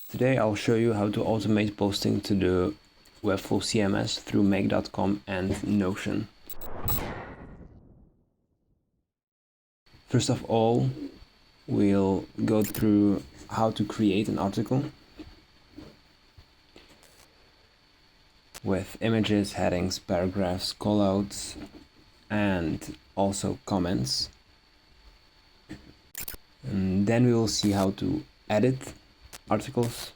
Today I'll show you how to automate posting to the Webflow CMS through make.com and Notion. First of all, we'll go through how to create an article with images, headings, paragraphs, callouts, and also comments. And then we will see how to edit articles.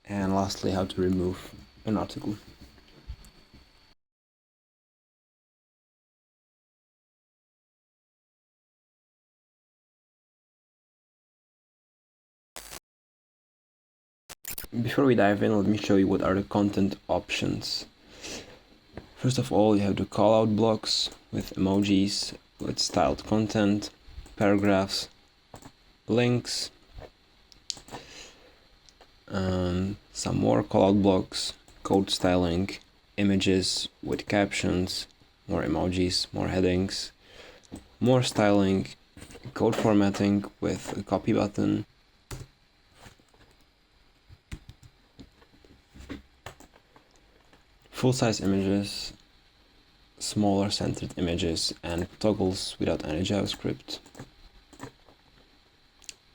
And lastly, how to remove an article. Before we dive in, let me show you what are the content options. First of all, you have the callout blocks with emojis, with styled content, paragraphs, links, some more callout blocks, code styling, images with captions, more emojis, more headings, more styling, code formatting with a copy button, full-size images, smaller centered images, and toggles without any JavaScript,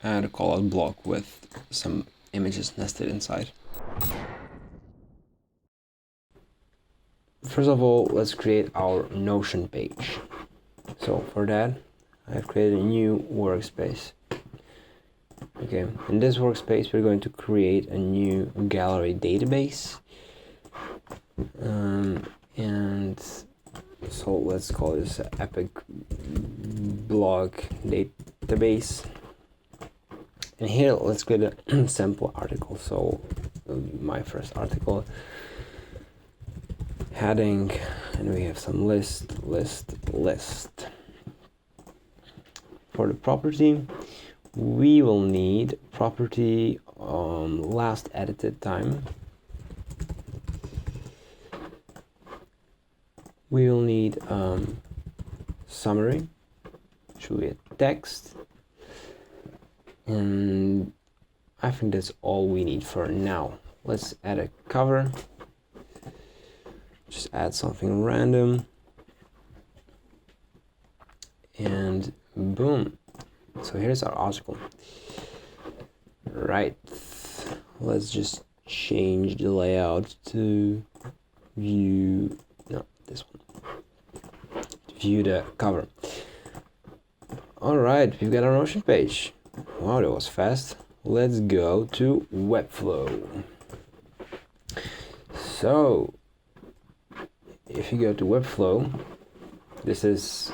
and a callout block with some images nested inside. First of all, let's create our Notion page. So for that, I've created a new workspace. Okay, in this workspace, we're going to create a new gallery database. And so let's call this epic blog database. And here, let's create a sample article. So my first article, heading, and we have some list. For the property, we will need property last edited time. We will need summary, should be a text, and I think that's all we need for now. Let's add a cover. Just add something random, and boom. So here's our article. Right, let's just change the layout to view, no, this one, to view the cover. All right, we've got our Notion page. Wow, that was fast. Let's go to Webflow. So if you go to Webflow, this is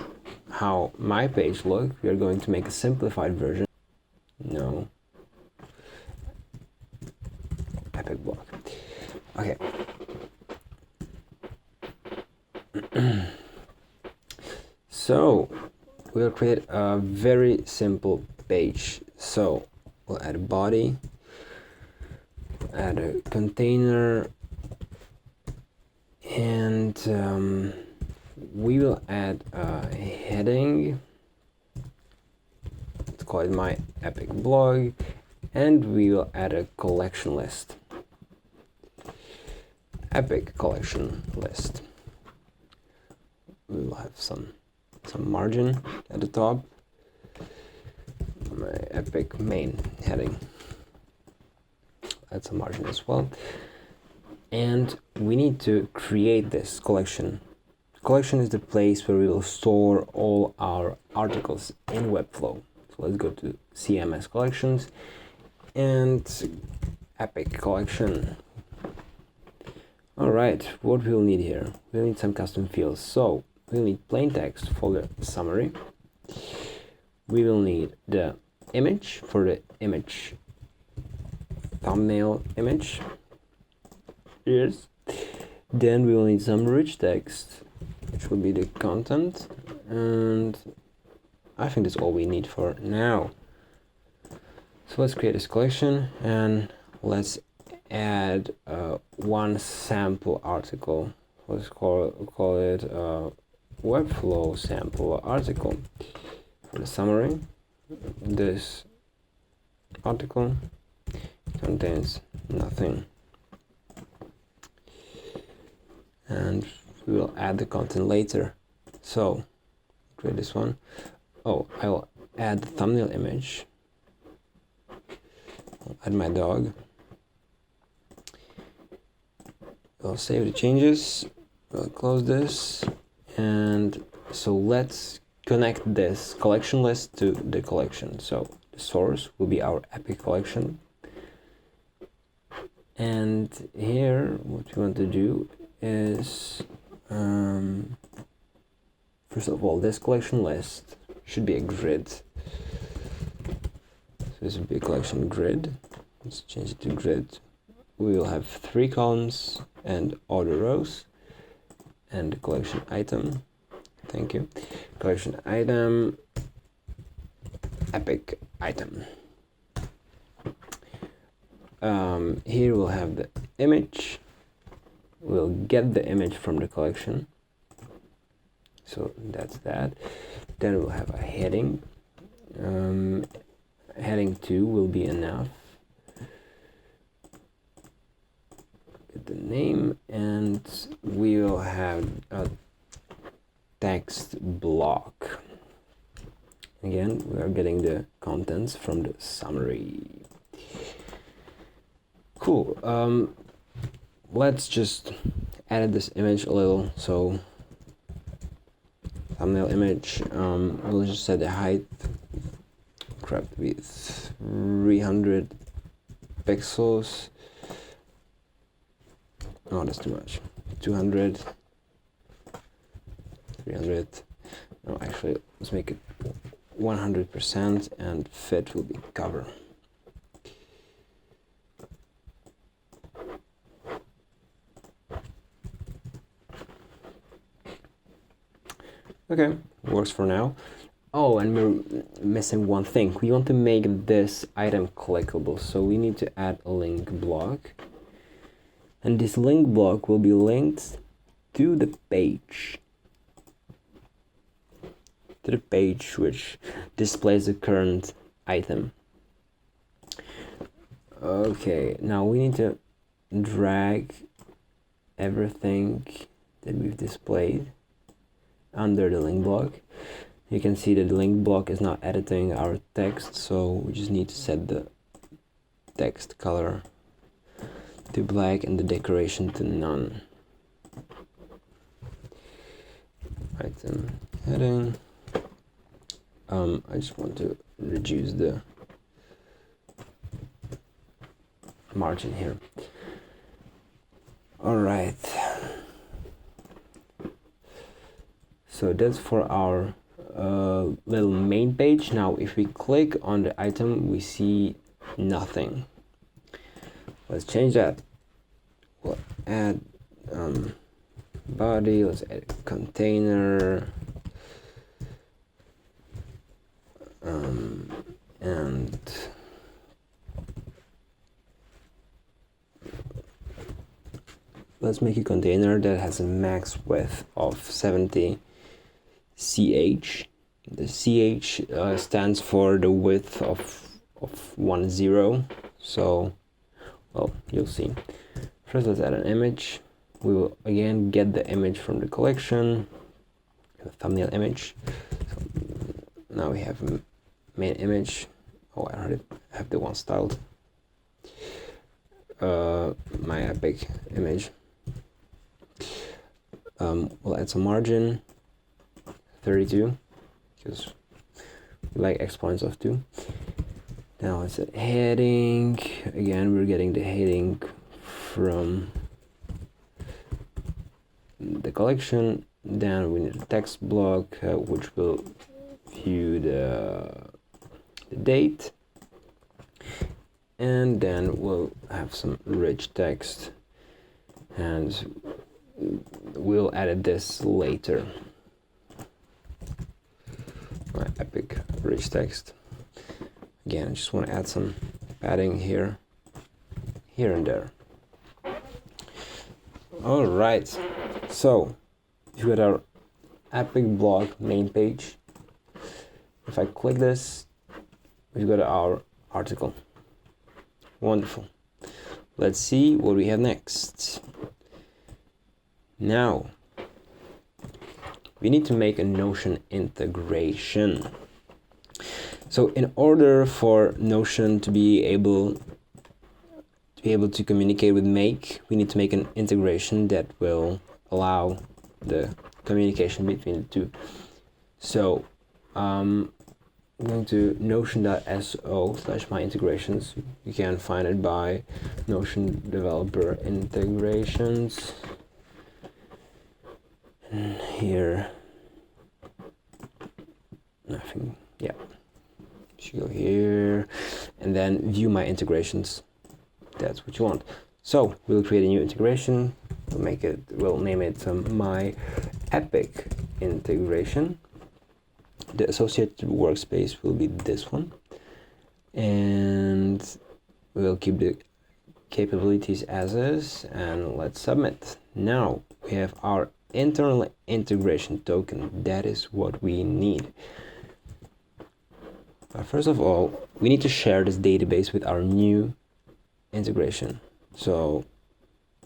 how my page looks. We are going to make a simplified version. No. Epic block. Okay. So we'll create a very simple page. So we'll add a body, add a container, and we will add a heading. Let's call it my epic blog, and we will add a collection list. Epic collection list. We will have some margin at the top. My epic main heading. Add some margin as well. And we need to create this collection. Collection is the place where we will store all our articles in Webflow. So let's go to CMS collections and epic collection. All right, what we'll need here, we'll need some custom fields. So we'll need plain text for the summary. We will need the image for the image thumbnail image. Yes. Then we will need some rich text, which will be the content, and I think that's all we need for now. So let's create this collection and let's add one sample article. Let's call it Webflow sample article. For the summary, this article contains nothing, and we will add the content later. So create this one. Oh, I will add the thumbnail image. I'll add my dog. I'll save the changes. We'll close this, and so let's connect this collection list to the collection. So the source will be our epic collection, and here what we want to do is first of all, this collection list should be a grid. So this will be a collection grid. Let's change it to grid. We will have 3 columns and order rows, and the collection item. Thank you. Collection item, epic item. Here we'll have the image. We'll get the image from the collection. So that's that. Then we'll have a heading. Heading 2 will be enough. Get the name, and we will have a text block. Again, we are getting the contents from the summary. Cool. Let's just edit this image a little. So thumbnail image, we'll just set the height, cropped with 300 pixels. Oh, that's too much. 200, 300. No, actually, let's make it 100%, and fit will be cover. Okay, works for now. Oh, and we're missing one thing. We want to make this item clickable, so we need to add a link block. And this link block will be linked to the page. To the page which displays the current item. Okay, now we need to drag everything that we've displayed under the link block. You can see that the link block is not editing our text, so we just need to set the text color to black and the decoration to none. Item heading. I just want to reduce the margin here. All right. So that's for our little main page. Now, if we click on the item, we see nothing. Let's change that. We'll add body. Let's add a container. And let's make a container that has a max width of 70 ch. The ch stands for the width of 10. So, well, you'll see. First, let's add an image. We will again get the image from the collection, the thumbnail image. So now we have a main image. Oh, I already have the one styled. My epic image. We'll add some margin, 32, because we like exponents of 2. Now it's a heading. Again, we're getting the heading from the collection. Then we need a text block, which will view the date. And then we'll have some rich text, and we'll edit this later. My epic rich text. Again, I just want to add some padding here and there. All right, so you got our Epic blog main page. If I click this, we've got our article. Wonderful. Let's see what we have next. Now, we need to make a Notion integration. So in order for Notion to be able to communicate with Make, we need to make an integration that will allow the communication between the two. So I'm going to notion.so/myintegrations. You can find it by Notion Developer Integrations. And here, nothing, yeah. You go here and then view my integrations. That's what you want. So we'll create a new integration. We'll name it my Epic integration. The associated workspace will be this one, and we'll keep the capabilities as is, and let's submit. Now we have our internal integration token. That is what we need. But first of all, we need to share this database with our new integration. So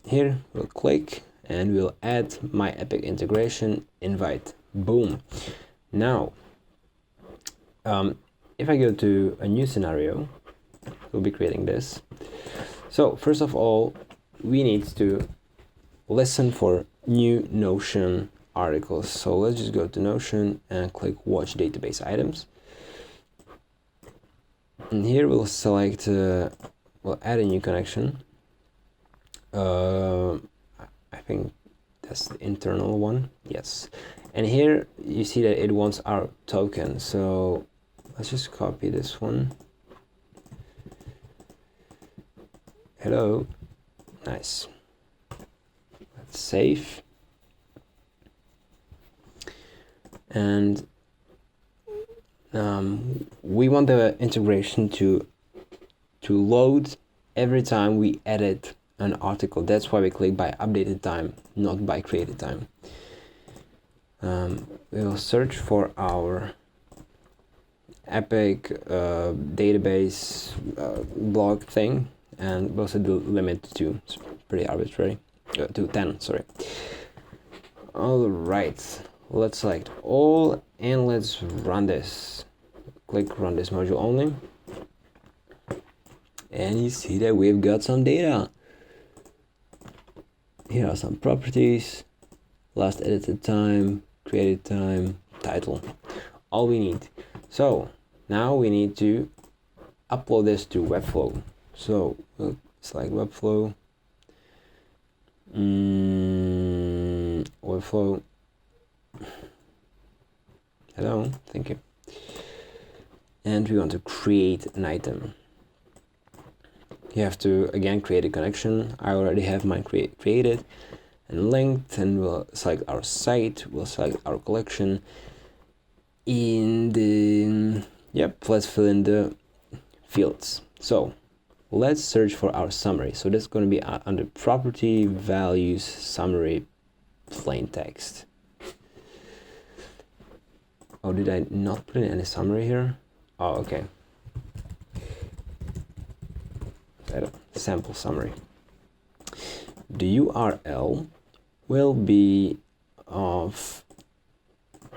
here we'll click and we'll add my Epic integration invite. Boom. Now, if I go to a new scenario, we'll be creating this. So first of all, we need to listen for new Notion articles. So let's just go to Notion and click Watch Database Items. And here we'll select, we'll add a new connection. I think that's the internal one. Yes. And here you see that it wants our token. So let's just copy this one. Hello. Nice. Let's save. And we want the integration to load every time we edit an article. That's why we click by updated time, not by created time. We will search for our Epic database blog thing, and we'll set the limit to it's pretty arbitrary, to 10, sorry. All right, let's select all and let's run this. Click run this module only, and you see that we've got some data. Here are some properties: last edited time, created time, title, all we need. So now we need to upload this to Webflow. So we'll select Webflow, Webflow, hello, thank you. And we want to create an item. You have to again create a connection. I already have mine created and linked, and we'll select our site, we'll select our collection. In the, let's fill in the fields. So let's search for our summary. So that's going to be under property, values, summary, plain text. Oh, did I not put in any summary here? Oh, okay. Sample summary. The URL will be of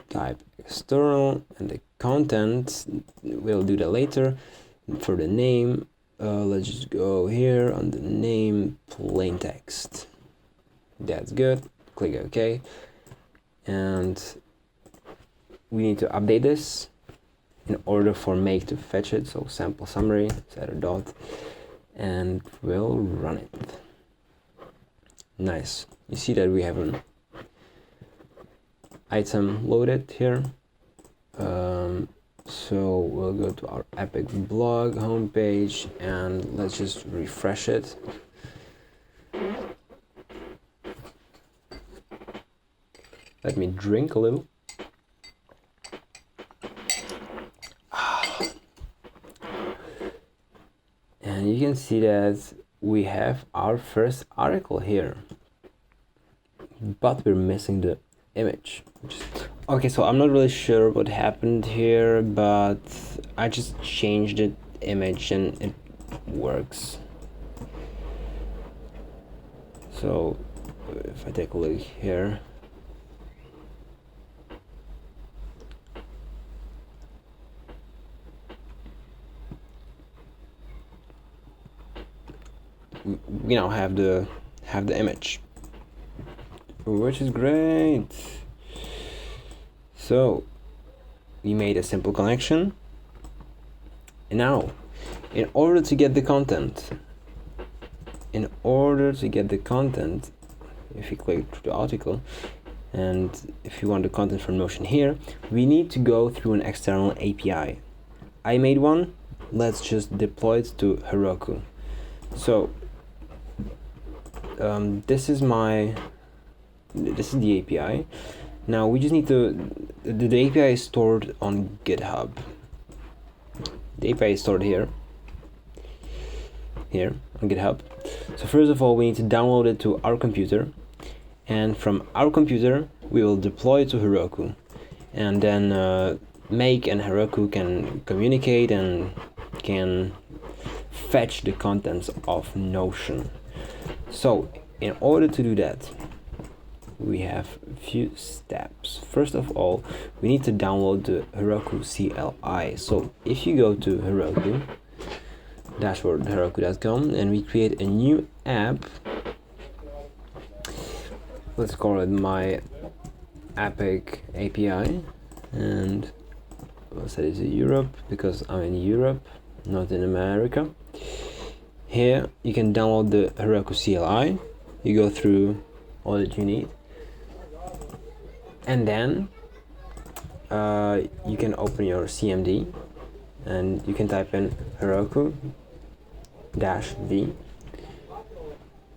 type external, and the content, we'll do that later. For the name, let's just go here on the name, plain text. That's good. Click OK. And we need to update this in order for Make to fetch it. So sample summary, set a dot, and we'll run it. Nice. You see that we have an item loaded here. So we'll go to our Epic blog homepage and let's just refresh it. Let me drink a little. And you can see that we have our first article here. but we're missing the image. Okay, so I'm not really sure what happened here, but I just changed the image and it works. So if I take a look here, we now have the image, which is great. So we made a simple connection, and now in order to get the content, if you click through the article, and if you want the content from Notion here, we need to go through an external API. I made one. Let's just deploy it to Heroku. So this is the API. Now we just need to, the API is stored on GitHub. The API is stored here on GitHub. So first of all, we need to download it to our computer, and from our computer we will deploy it to Heroku, and then Make and Heroku can communicate and can fetch the contents of Notion. So in order to do that, we have a few steps. First of all, we need to download the Heroku CLI. So if you go to Heroku, dashboard heroku.com, and we create a new app, let's call it my Epic API, and we'll set it to Europe because I'm in Europe, not in America. Here you can download the Heroku CLI. You go through all that you need, and then you can open your CMD and you can type in Heroku-V,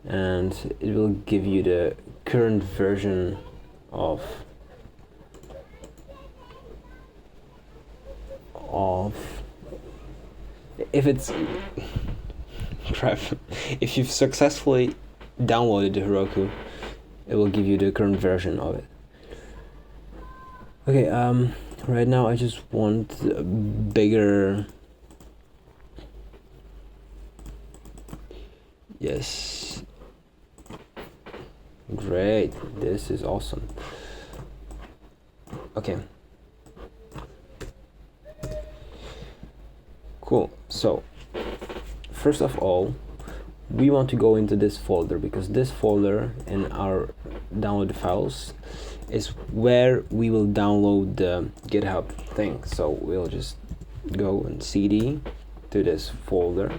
and it will give you the current version of if it's crap. If you've successfully downloaded the Heroku, it will give you the current version of it. Okay, right now I just want a bigger, yes, great, this is awesome. Okay, cool. So first of all, we want to go into this folder, because this folder in our downloaded files is where we will download the GitHub thing. So we'll just go and cd to this folder,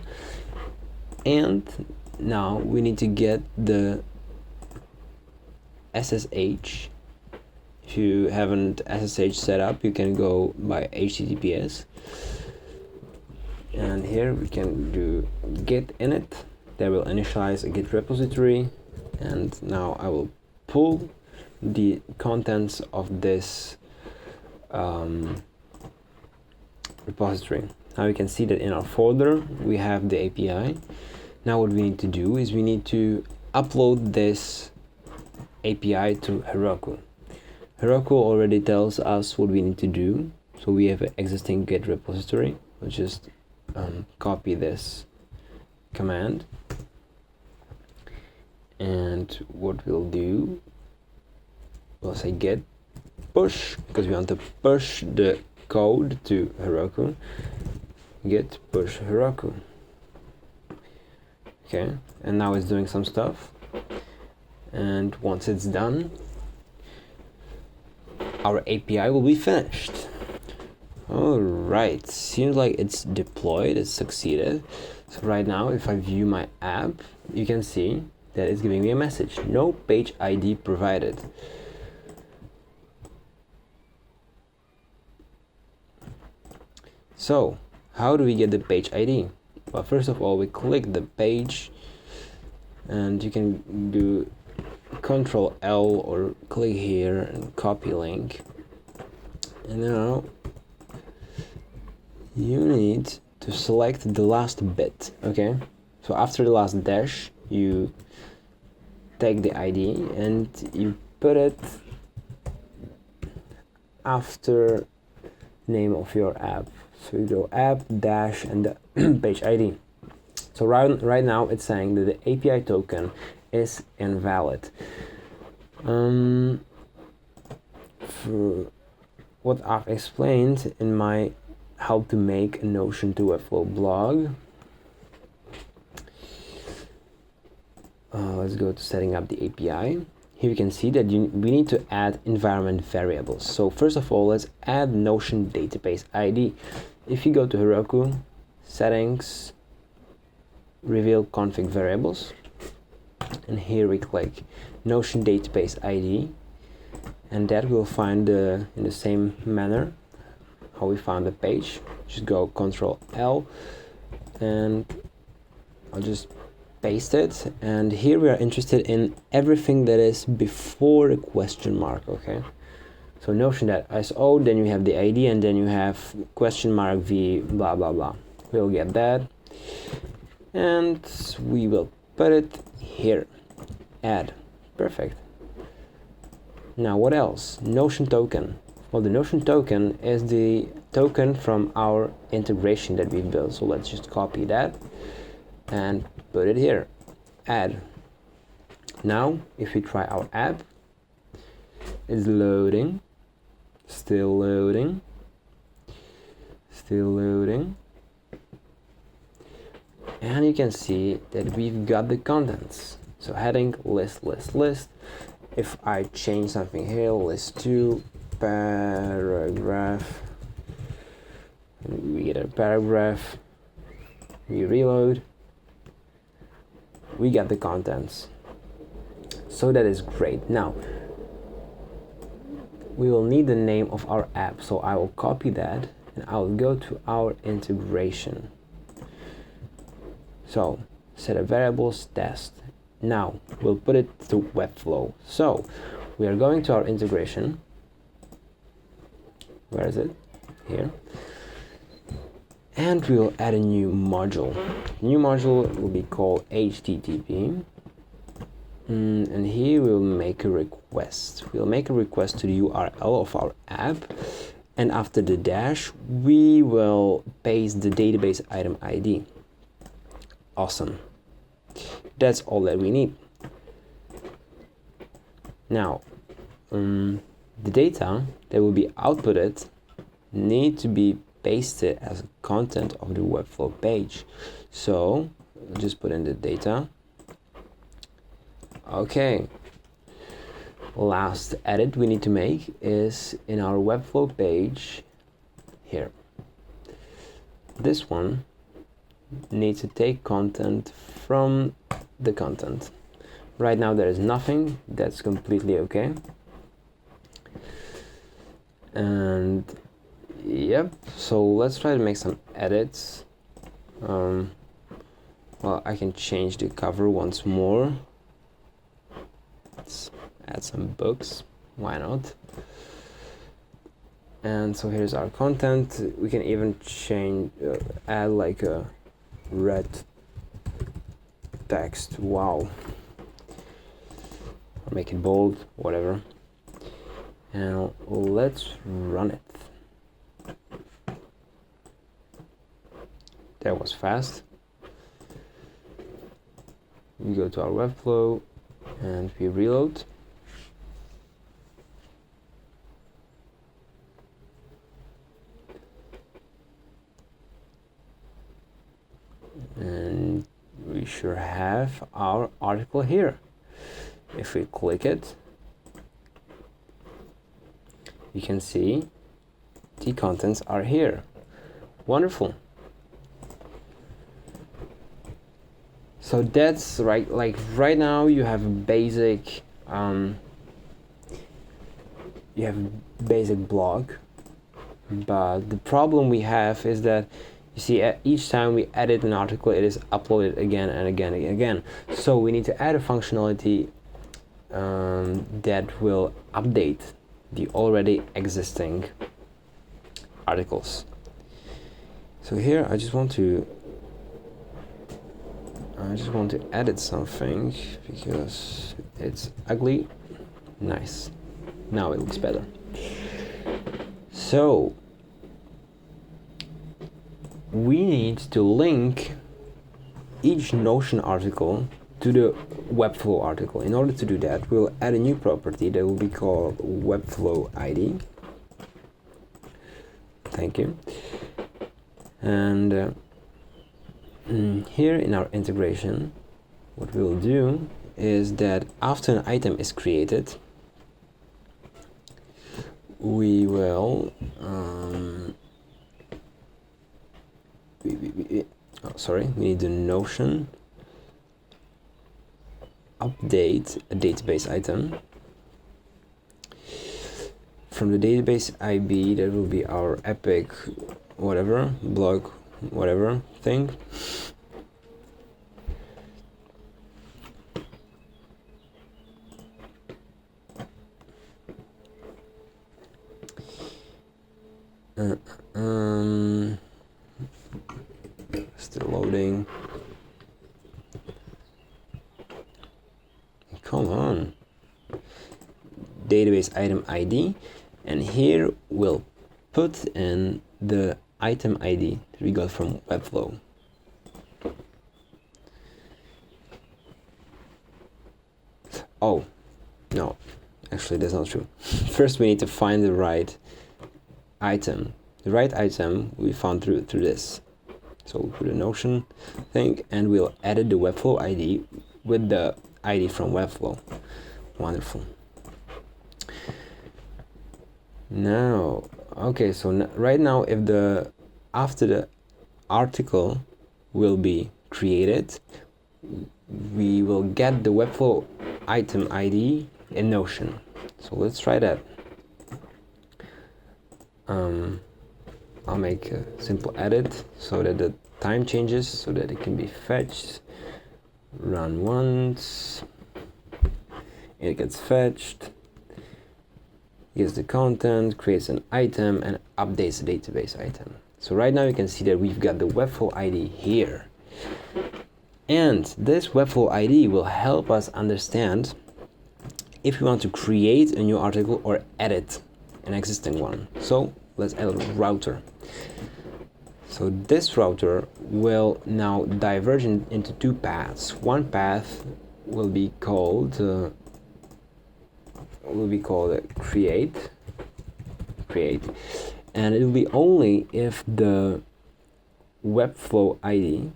and now we need to get the SSH. If you haven't SSH set up, you can go by HTTPS, and here we can do git init. That will initialize a Git repository, and now I will pull the contents of this repository. Now you can see that in our folder we have the API. Now what we need to do is we need to upload this API to Heroku. Heroku already tells us what we need to do. So we have an existing Git repository. We'll just copy this command, and what we'll do, we'll say git push, because we want to push the code to Heroku. Git push Heroku. Okay, and now it's doing some stuff, and once it's done, our API will be finished. Alright, seems like it's deployed, it's succeeded. So right now, if I view my app, you can see that it's giving me a message, no page ID provided. So how do we get the page ID? Well, first of all, we click the page, and you can do Ctrl L or click here and copy link. And now you need to select the last bit. Okay, so after the last dash, you take the ID and you put it after name of your app. So you go app dash and the page ID. So right now it's saying that the API token is invalid. For what I've explained in my how to make a Notion to Webflow blog, let's go to setting up the API. Here you can see that we need to add environment variables. So first of all, let's add Notion database ID. If you go to Heroku, settings, reveal config variables, and here we click Notion database ID, and that we'll find in the same manner how we found the page. Just go Ctrl L and I'll just paste it, and here we are interested in everything that is before the question mark. Okay, so Notion.so, then you have the ID, and then you have question mark v blah blah blah. We'll get that, and we will put it here. Add. Perfect. Now what else? Notion token. Well, the Notion token is the token from our integration that we've built. So let's just copy that and put it here. Add. Now if we try our app, it's loading, still loading, still loading, and you can see that we've got the contents. So heading list list list. If I change something here, list 2 paragraph, we get a paragraph, we reload, we get the contents. So that is great. Now we will need the name of our app, so I will copy that and I will go to our integration. So set a variables test. Now we'll put it to Webflow. So we are going to our integration. Where is it? Here. And we will add a new module. New module will be called HTTP. And here we'll make a request. We'll make a request to the URL of our app. And after the dash, we will paste the database item ID. Awesome. That's all that we need. Now, the data that will be outputted need to be pasted as content of the Webflow page. So I'll just put in the data. Okay. Last edit we need to make is in our Webflow page here. This one needs to take content from the content. Right now there is nothing. That's completely okay. And yep, so let's try to make some edits. Well, I can change the cover once more. Let's add some books, why not? And so here's our content. We can even change, add like a red text, wow, or make it bold, whatever. And let's run it. That was fast. We go to our Webflow and we reload. And we sure have our article here. If we click it, you can see the contents are here. Wonderful. So that's right, like right now you have a basic blog, but the problem we have is that you see each time we edit an article it is uploaded again and again and again. So we need to add a functionality that will update the already existing articles. So here I just want to I just want to edit something because it's ugly. Nice. Now it looks better. So we need to link each Notion article to the Webflow article. In order to do that, we'll add a new property that will be called Webflow ID. Thank you. And here in our integration, what we'll do is that after an item is created, we will we need the Notion update a database item. From the database IB, that will be our epic whatever blog whatever thing. Still loading. Come on. Database item ID, and here we'll put in the item ID that we got from Webflow. Oh, no, actually that's not true. First we need to find the right item. The right item we found through this. So we'll put a Notion thing and we'll edit the Webflow ID with the ID from Webflow. Wonderful. Now, okay, so right now if after the article will be created, we will get the Webflow item ID in Notion. So let's try that. I'll make a simple edit so that the time changes, so that it can be fetched. Run once, it gets fetched, gets the content, creates an item, and updates the database item. So right now you can see that we've got the Webflow ID here. And this Webflow ID will help us understand if we want to create a new article or edit an existing one. So let's add a router. So this router will now diverge into two paths. One path will be called create, and it will be only if the Webflow ID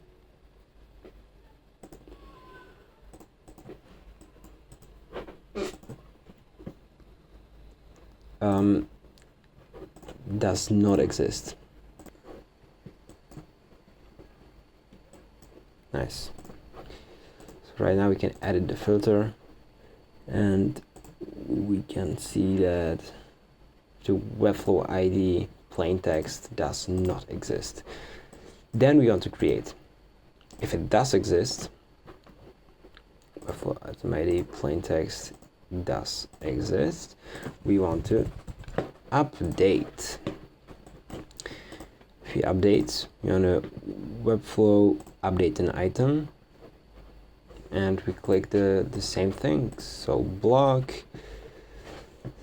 does not exist. Nice. So right now we can edit the filter and we can see that the Webflow ID plain text does not exist. Then we want to create. If it does exist, Webflow item ID plain text does exist, we want to update. If you update, you want to Webflow update an item, and we click the same thing. So blog,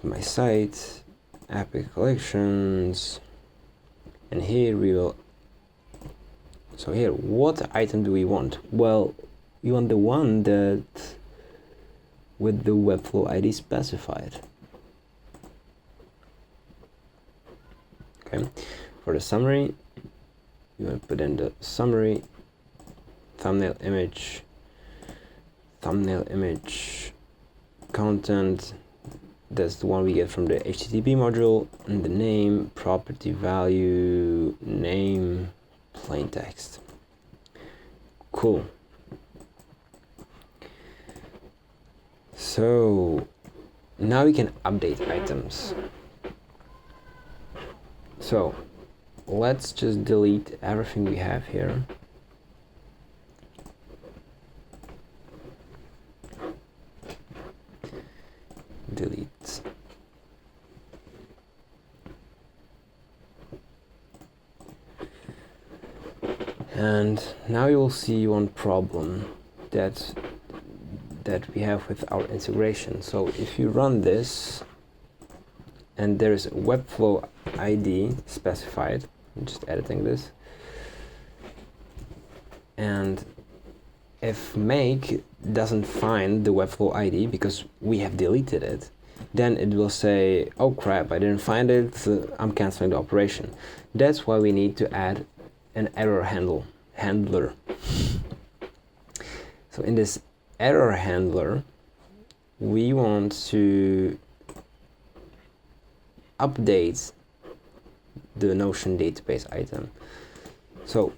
my site, epic collections, and here we will. So here, what item do we want? Well, we want the one that with the Webflow ID specified. Okay, for the summary, you want to put in the summary, thumbnail image, content. That's the one we get from the HTTP module, and the name, property value, name, plain text. Cool. So now we can update items. So let's just delete everything we have here. Delete. And now you'll see one problem that we have with our integration. So if you run this and there's a Webflow ID specified, I'm just editing this, and if make doesn't find the Webflow ID because we have deleted it, then it will say, oh crap, I didn't find it, I'm canceling the operation. That's why we need to add an error handler. So in this error handler, we want to update the Notion database item. So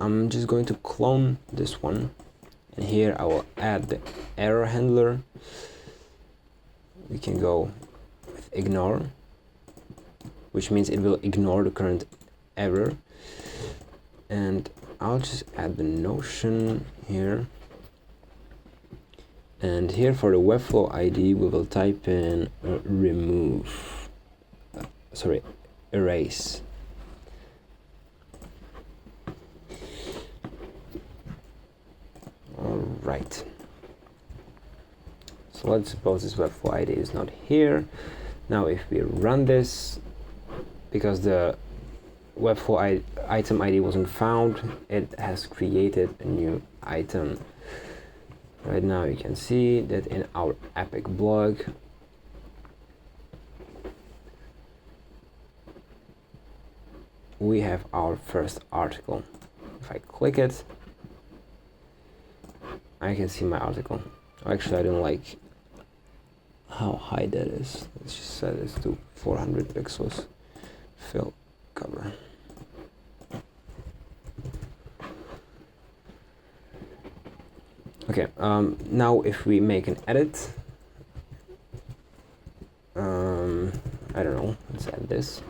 I'm just going to clone this one, and here I will add the error handler. We can go with ignore, which means it will ignore the current error, and I'll just add the Notion here. And here for the Webflow ID, we will type in erase. All right. So let's suppose this Webflow ID is not here. Now if we run this, because the Webflow item ID wasn't found, it has created a new item. Right now you can see that in our Epic blog, we have our first article. If I click it, I can see my article. Actually, I don't like how high that is. Let's just set this to 400 pixels. Fill cover. Okay, now if we make an edit, I don't know, let's add this,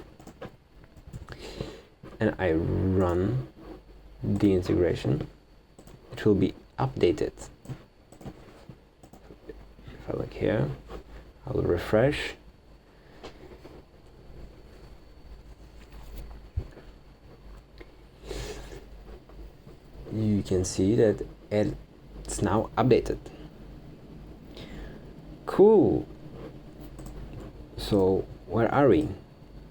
and I run the integration, it will be updated. If I look here, I will refresh. You can see that it's now updated. Cool. So where are we?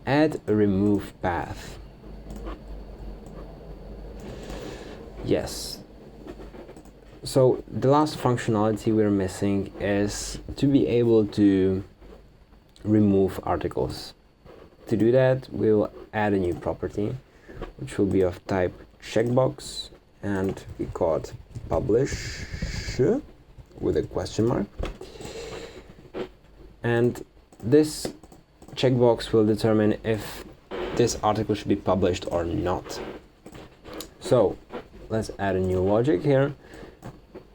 Add a remove path. Yes. So the last functionality we're missing is to be able to remove articles. To do that, we'll add a new property, which will be of type checkbox, and we call it publish with a question mark. And this checkbox will determine if this article should be published or not. So let's add a new logic here.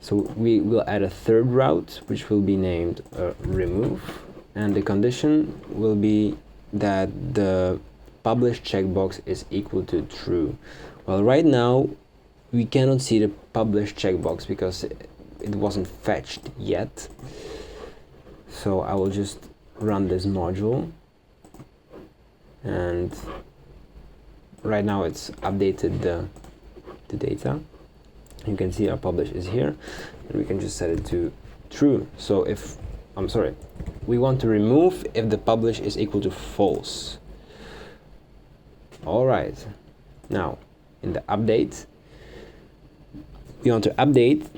So we will add a third route, which will be named remove, and the condition will be that the publish checkbox is equal to true. Well, right now we cannot see the publish checkbox because it wasn't fetched yet. So I will just run this module, and right now it's updated the data. You can see our publish is here, and we can just set it to true. So if, we want to remove if the publish is equal to false. All right, now in the update, we want to update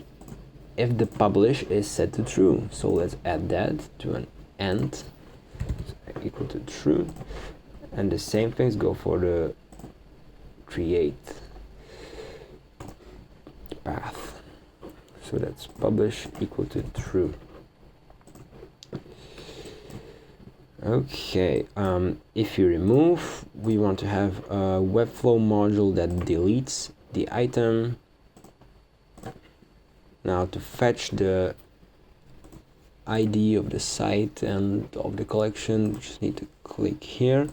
if the publish is set to true. So let's add that to an end, so equal to true, and the same things go for the create path. So that's publish equal to true. Okay, if you remove, we want to have a Webflow module that deletes the item. Now to fetch the ID of the site and of the collection, we just need to click here.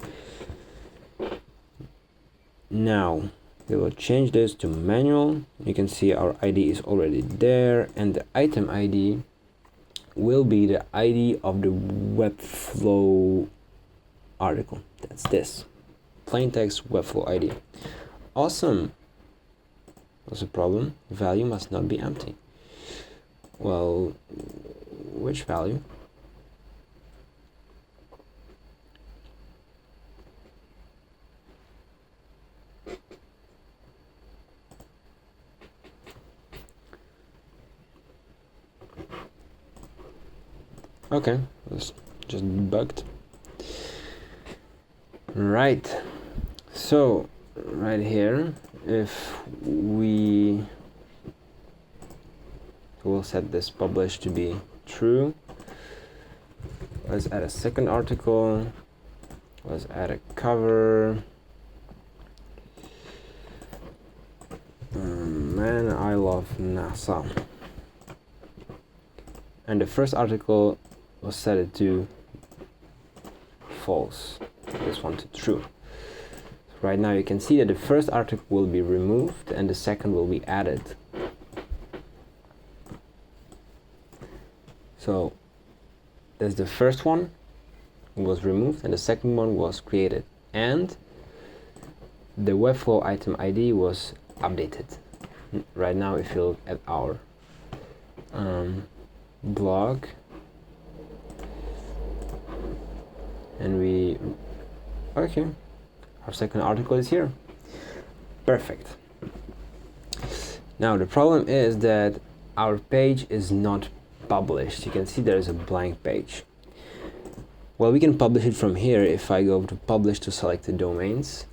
Now we will change this to manual. You can see our ID is already there, and the item ID will be the ID of the Webflow article. That's this plain text Webflow ID. Awesome. What's the problem? Value must not be empty. Well, which value? Okay, it's just bugged. Right, so right here, if we will set this publish to be true, let's add a second article, let's add a cover. Man, I love NASA. And the first article was set it to false, this one to true. Right now you can see that the first article will be removed and the second will be added. So there's the first one was removed and the second one was created, and the Webflow item ID was updated. Right now if you look at our blog and we, okay, our second article is here. Perfect. Now the problem is that our page is not published. You can see there is a blank page. Well, we can publish it from here. If I go to publish to selected domains,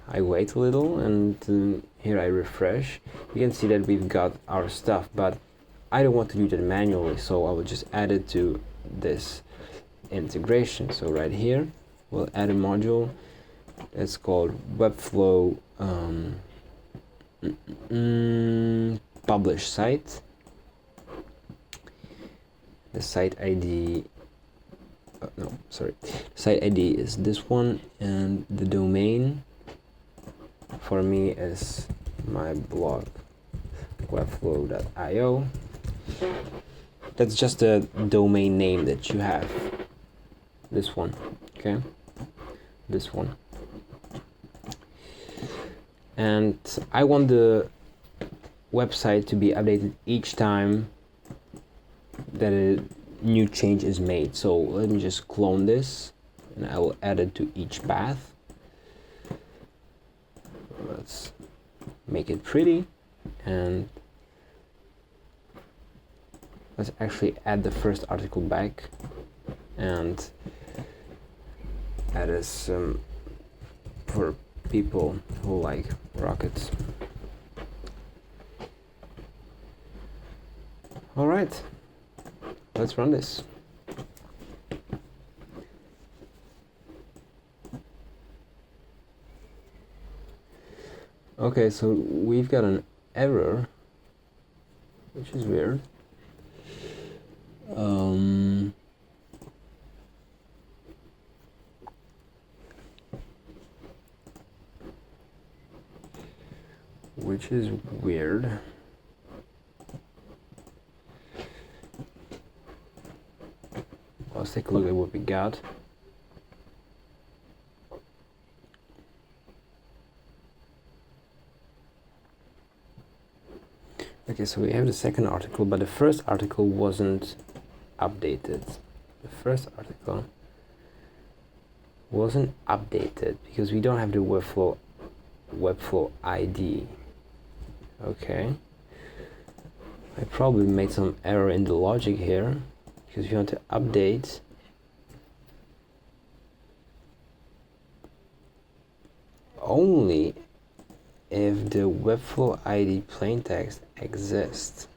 I wait a little and here I refresh. You can see that we've got our stuff, but I don't want to do that manually, so I will just add it to this integration. So right here we'll add a module that's called Webflow publish site. The site ID site ID is this one, and the domain for me is my blog webflow.io. That's just the domain name that you have. This one, okay, this one. And I want the website to be updated each time that a new change is made. So let me just clone this and I will add it to each path. Let's make it pretty, and let's actually add the first article back and add as for people who like rockets. All right, let's run this. Okay, so we've got an error, which is weird. Which is weird. Let's take a look at what we got. Okay, so we have the second article, but the first article wasn't updated. The first article wasn't updated because we don't have the Webflow ID. Okay, I probably made some error in the logic here, because we want to update only if the Webflow ID plaintext exists.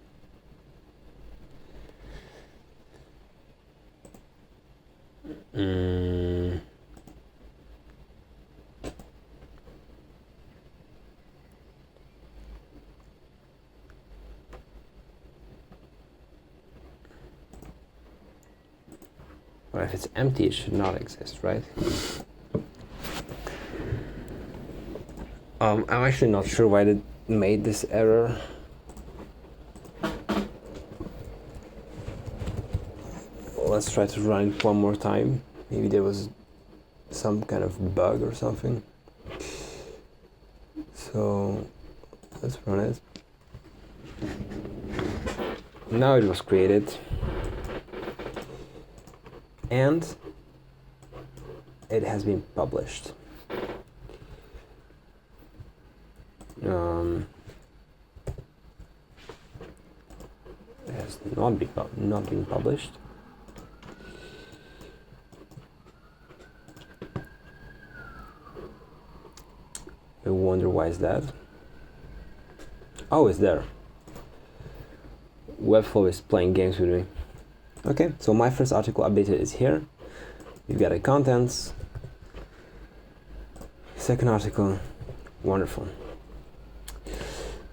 But if it's empty, it should not exist, right? I'm actually not sure why it made this error. Let's try to run it one more time. Maybe there was some kind of bug or something. So Let's run it. Now it was created, and it has been published. It has not been published. I wonder why is that. Oh, it's there. Webflow is playing games with me. Okay, so my first article updated is here. You've got the contents. Second article, wonderful.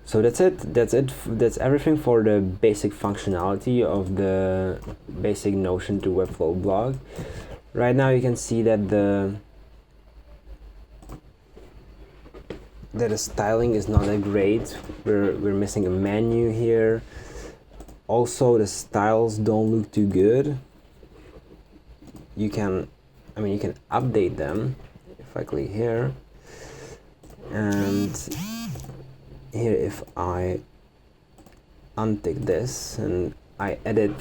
So that's it. That's everything for the basic functionality of the basic Notion to Webflow blog. Right now you can see that the styling is not that great. We're missing a menu here. Also, the styles don't look too good. You can update them if I click here, and here if I untick this and I edit,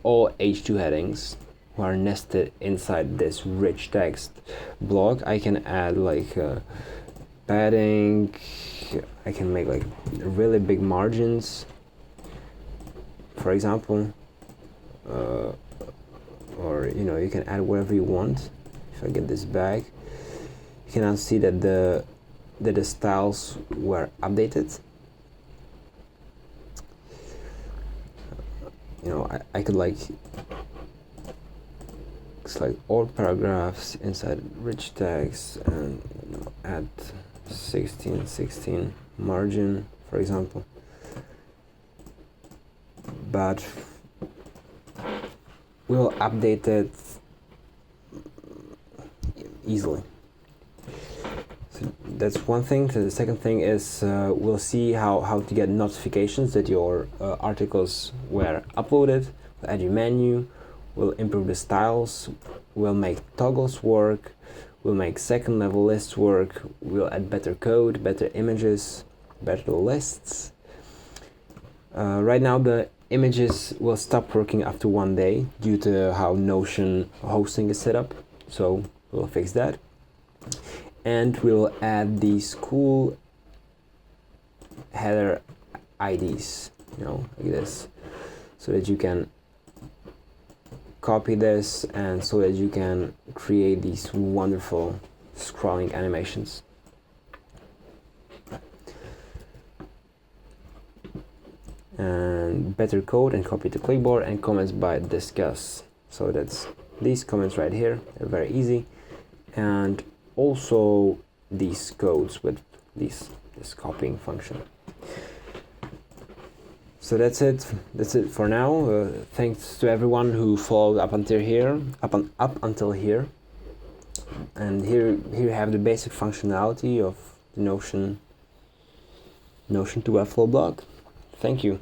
all H2 headings who are nested inside this rich text block, I can add like padding. I can make like really big margins, for example, or you can add whatever you want. If I get this back, you can now see that the styles were updated. I could select all paragraphs inside rich text and add 16 margin, for example. But we'll update it easily. So that's one thing. So the second thing is we'll see how to get notifications that your articles were uploaded. We'll add your menu. We'll improve the styles. We'll make toggles work. We'll make second level lists work. We'll add better code, better images, better lists. Right now the images will stop working after 1 day due to how Notion hosting is set up. So we'll fix that. And we'll add these cool header IDs, like this, so that you can copy this and so that you can create these wonderful scrolling animations. And better code and copy to clipboard and comments by discuss. So that's these comments right here. They're very easy. And also these codes with this copying function. So that's it for now. Thanks to everyone who followed up until here. And here you have the basic functionality of the Notion to Webflow blog. Thank you.